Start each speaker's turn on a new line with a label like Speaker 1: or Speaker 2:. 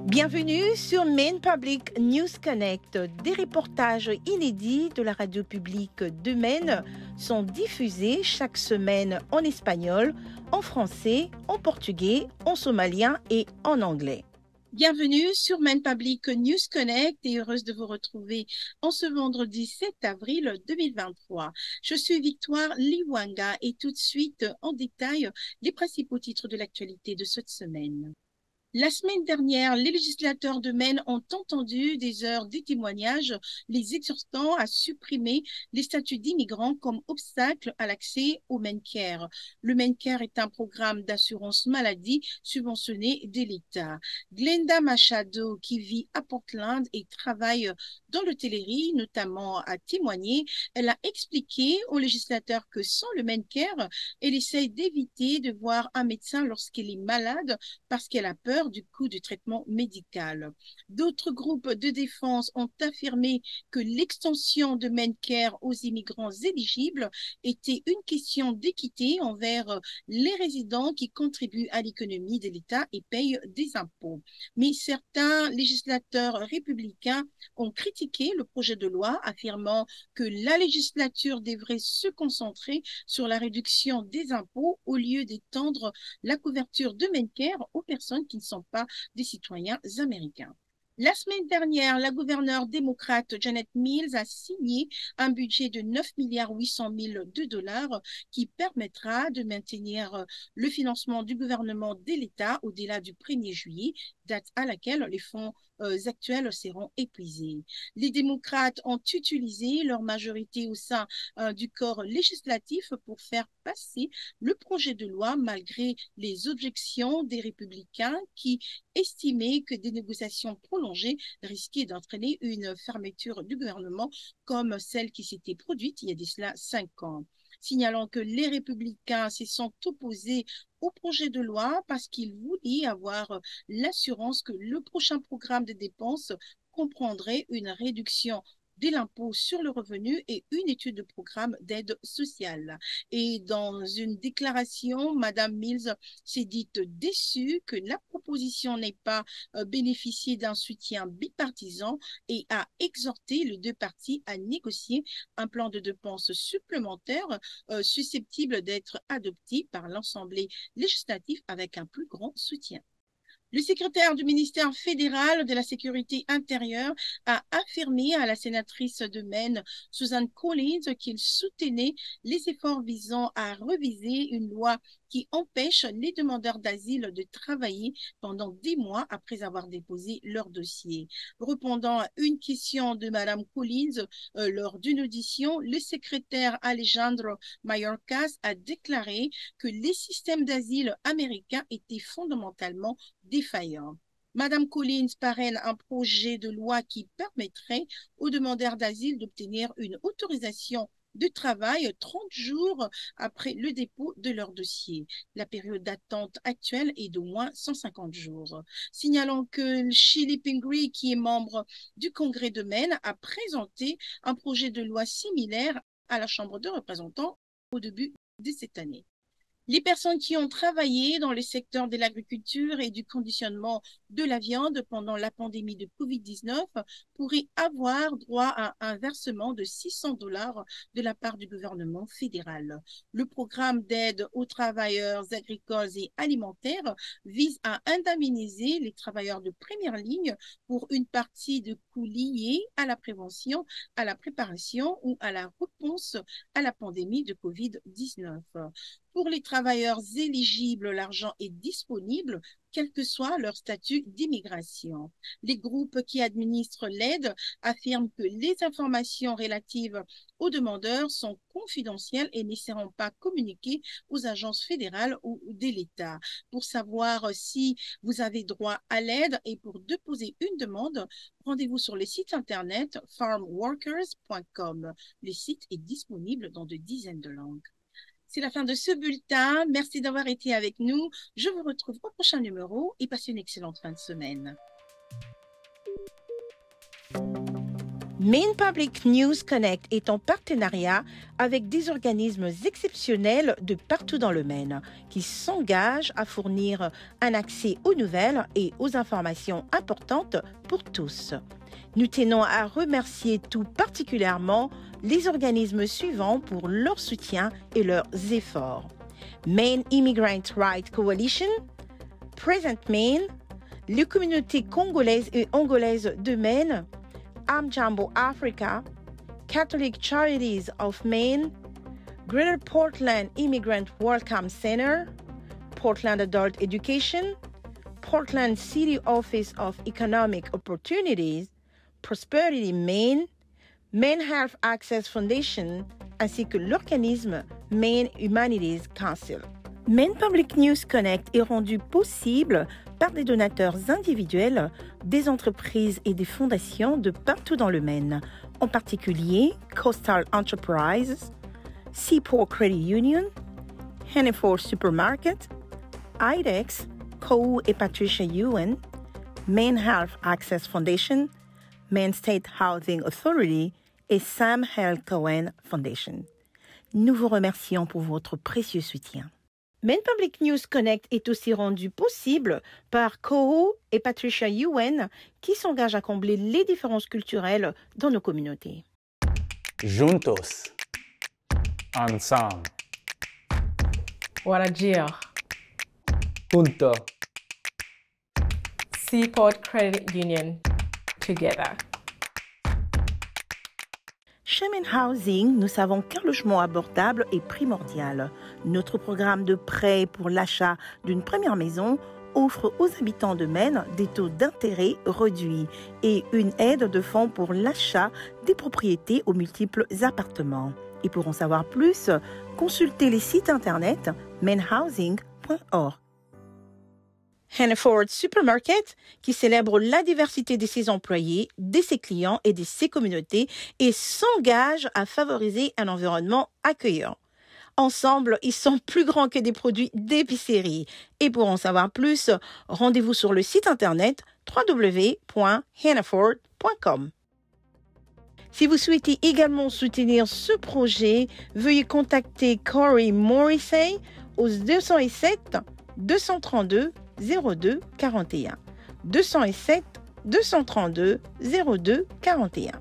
Speaker 1: Bienvenue sur Maine Public News Connect. Des reportages inédits de la radio publique de Maine sont diffusés chaque semaine en espagnol, en français, en portugais, en somalien et en anglais. Bienvenue sur Maine Public News Connect et heureuse de vous retrouver en ce vendredi 7 avril 2023. Je suis Victoire Liwanga et tout de suite en détail les principaux titres de l'actualité de cette semaine. La semaine dernière, les législateurs de Maine ont entendu des heures de témoignages les exhortant à supprimer les statuts d'immigrants comme obstacle à l'accès au ManeCare. Le ManeCare est un programme d'assurance maladie subventionné de l'État. Glenda Machado, qui vit à Portland et travaille dans l'hôtellerie, notamment, a témoigné. Elle a expliqué aux législateurs que sans le ManeCare, elle essaye d'éviter de voir un médecin lorsqu'elle est malade parce qu'elle a peur du coût du traitement médical. D'autres groupes de défense ont affirmé que l'extension de ManeCare aux immigrants éligibles était une question d'équité envers les résidents qui contribuent à l'économie de l'État et payent des impôts. Mais certains législateurs républicains ont critiqué le projet de loi, affirmant que la législature devrait se concentrer sur la réduction des impôts au lieu d'étendre la couverture de ManeCare aux personnes qui ne sont pas des citoyens américains. La semaine dernière, la gouverneure démocrate Janet Mills a signé un budget de 9,8 milliards de dollars qui permettra de maintenir le financement du gouvernement de l'État au-delà du 1er juillet, date à laquelle les fonds actuels seront épuisés. Les démocrates ont utilisé leur majorité au sein du corps législatif pour faire passer le projet de loi malgré les objections des républicains qui estimaient que des négociations prolongées risquaient d'entraîner une fermeture du gouvernement comme celle qui s'était produite il y a de cela 5 ans. Signalant que les républicains se sont opposés au projet de loi parce qu'ils voulaient avoir l'assurance que le prochain programme de dépenses comprendrait une réduction de l'impôt sur le revenu et une étude de programme d'aide sociale. Et dans une déclaration, Madame Mills s'est dite déçue que la proposition n'ait pas bénéficié d'un soutien bipartisan et a exhorté les deux partis à négocier un plan de dépenses supplémentaire susceptible d'être adopté par l'Assemblée législative avec un plus grand soutien. Le secrétaire du ministère fédéral de la Sécurité intérieure a affirmé à la sénatrice de Maine, Susan Collins, qu'il soutenait les efforts visant à reviser une loi qui empêche les demandeurs d'asile de travailler pendant 10 mois après avoir déposé leur dossier. Répondant à une question de Mme Collins lors d'une audition, le secrétaire Alejandro Mayorkas a déclaré que les systèmes d'asile américains étaient fondamentalement défaillant. Madame Collins parraine un projet de loi qui permettrait aux demandeurs d'asile d'obtenir une autorisation de travail 30 jours après le dépôt de leur dossier. La période d'attente actuelle est d'au moins 150 jours. Signalant que Shelley Pingree, qui est membre du Congrès de Maine, a présenté un projet de loi similaire à la Chambre des représentants au début de cette année. Les personnes qui ont travaillé dans le secteur de l'agriculture et du conditionnement de la viande pendant la pandémie de COVID-19 pourraient avoir droit à un versement de 600 dollars de la part du gouvernement fédéral. Le programme d'aide aux travailleurs agricoles et alimentaires vise à indemniser les travailleurs de première ligne pour une partie de coûts liés à la prévention, à la préparation ou à la réponse à la pandémie de COVID-19. Pour les travailleurs éligibles, l'argent est disponible, quel que soit leur statut d'immigration. Les groupes qui administrent l'aide affirment que les informations relatives aux demandeurs sont confidentielles et ne seront pas communiquées aux agences fédérales ou de l'État. Pour savoir si vous avez droit à l'aide et pour déposer une demande, rendez-vous sur le site internet farmworkers.com. Le site est disponible dans de dizaines de langues. C'est la fin de ce bulletin. Merci d'avoir été avec nous. Je vous retrouve au prochain numéro et passez une excellente fin de semaine. Maine Public News Connect est en partenariat avec des organismes exceptionnels de partout dans le Maine qui s'engagent à fournir un accès aux nouvelles et aux informations importantes pour tous. Nous tenons à remercier tout particulièrement les organismes suivants pour leur soutien et leurs efforts. Maine Immigrant Rights Coalition, Present Maine, les communautés congolaises et angolaises de Maine, Amjambo Africa, Catholic Charities of Maine, Greater Portland Immigrant Welcome Center, Portland Adult Education, Portland City Office of Economic Opportunities, Prosperity Maine, Maine Health Access Foundation, ainsi que l'organisme Maine Humanities Council. Maine Public News Connect est rendu possible par des donateurs individuels, des entreprises et des fondations de partout dans le Maine, en particulier Coastal Enterprises, Seaport Credit Union, Hannaford Supermarket, IDEX, Kohu et Patricia Ewan, Maine Health Access Foundation, Maine State Housing Authority et Sam L. Cohen Foundation. Nous vous remercions pour votre précieux soutien. Maine Public News Connect est aussi rendu possible par Kohu et Patricia Ewan qui s'engagent à combler les différences culturelles dans nos communautés.
Speaker 2: Juntos. Ensemble.
Speaker 3: Warajir.
Speaker 2: Junto.
Speaker 3: Seaport Credit Union. Together.
Speaker 1: Chez Maine Housing, nous savons qu'un logement abordable est primordial. Notre programme de prêt pour l'achat d'une première maison offre aux habitants de Maine des taux d'intérêt réduits et une aide de fonds pour l'achat des propriétés aux multiples appartements. Et pour en savoir plus, consultez les sites internet mainehousing.org. Hannaford Supermarket, qui célèbre la diversité de ses employés, de ses clients et de ses communautés et s'engage à favoriser un environnement accueillant. Ensemble, ils sont plus grands que des produits d'épicerie. Et pour en savoir plus, rendez-vous sur le site internet www.hannaford.com. Si vous souhaitez également soutenir ce projet, veuillez contacter Corey Morrissey au 207 232 02 41. 207 232 02 41.